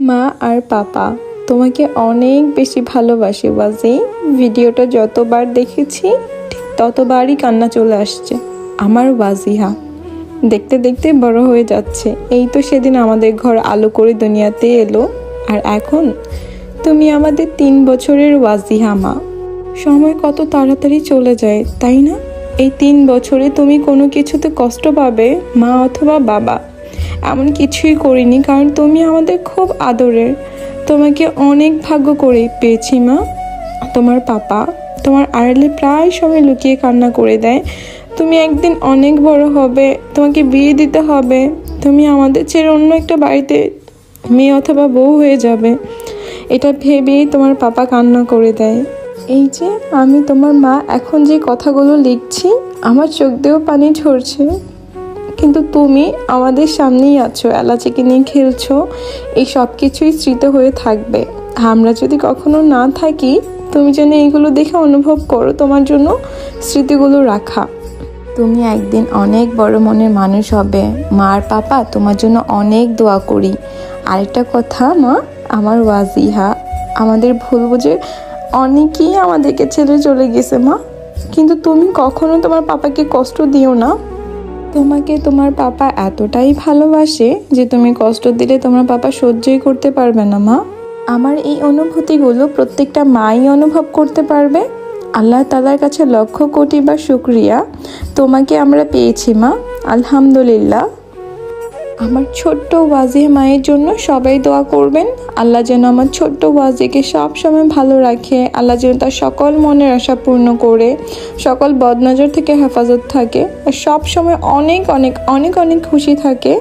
মা আর পাপা তোমাকে অনেক বেশি ভালোবাসে ওয়াজি। ভিডিওটা যতবার দেখেছি ঠিক ততবারই কান্না চলে আসছে। আমার ওয়াজিহা দেখতে দেখতে বড় হয়ে যাচ্ছে। এই তো সেদিন আমাদের ঘর আলো করে দুনিয়াতে এলো, আর এখন তুমি আমাদের 3 বছরের ওয়াজিহা মা। সময় কত তাড়াতাড়ি চলে যায়, তাই না? এই 3 বছরে তুমি কোনো কিছুতে কষ্ট পাবে মা অথবা বাবা এমন কিছুই করিনি, কারণ তুমি আমাদের খুব আদরের। তোমাকে অনেক ভাগ্য করে পেয়েছি মা। তোমার পাপা তোমার আড়ালে প্রায় সময় লুকিয়ে কান্না করে দেয়। তুমি একদিন অনেক বড় হবে, তোমাকে বিয়ে দিতে হবে, তুমি আমাদের ছেড়ে অন্য একটা বাড়িতে মেয়ে অথবা বউ হয়ে যাবে, এটা ভেবেই তোমার পাপা কান্না করে দেয়। এই যে আমি তোমার মা এখন যে কথাগুলো লিখছি আমার চোখ দিয়েও পানি ঝরছে, কিন্তু তুমি আমাদের সামনেই আছো, এলাচিকে নিয়ে খেলছো। এই সব কিছুই স্মৃতি হয়ে থাকবে। আমরা যদি কখনো না থাকি, তুমি যেন এইগুলো দেখে অনুভব করো তোমার জন্য স্মৃতিগুলো রাখা। তুমি একদিন অনেক বড় মনের মানুষ হবে মা। আর পাপা তোমার জন্য অনেক দোয়া করি। আরেকটা কথা মা, আমার ওয়াজিহা আমাদের ভুল বুঝে অনেকেই আমাদেরকে ছেড়ে চলে গেছে মা, কিন্তু তুমি কখনো তোমার পাপাকে কষ্ট দিও না। তোমাকে তোমার পাপা এতটাই ভালোবাসে যে তুমি কষ্ট দিলে তোমার পাপা সহ্যই করতে পারবে না মা। আমার এই অনুভূতিগুলো প্রত্যেকটা মাই অনুভব করতে পারবে। আল্লাহ তাআলার কাছে লক্ষ কোটি বার শুকরিয়া, তোমাকে আমরা পেয়েছি মা, আলহামদুলিল্লাহ। আমার ছোট্ট ওয়াজি মায়ের জন্য সবাই দোয়া করবেন। আল্লাহ যেন আমার ছোট্ট ওয়াজিকে সব সময় ভালো রাখে। আল্লাহ যেন তার সকল মনের আশা পূর্ণ করে, সকল বদনজর থেকে হেফাজত থাকে, আর সব সময় অনেক অনেক অনেক অনেক খুশি থাকে।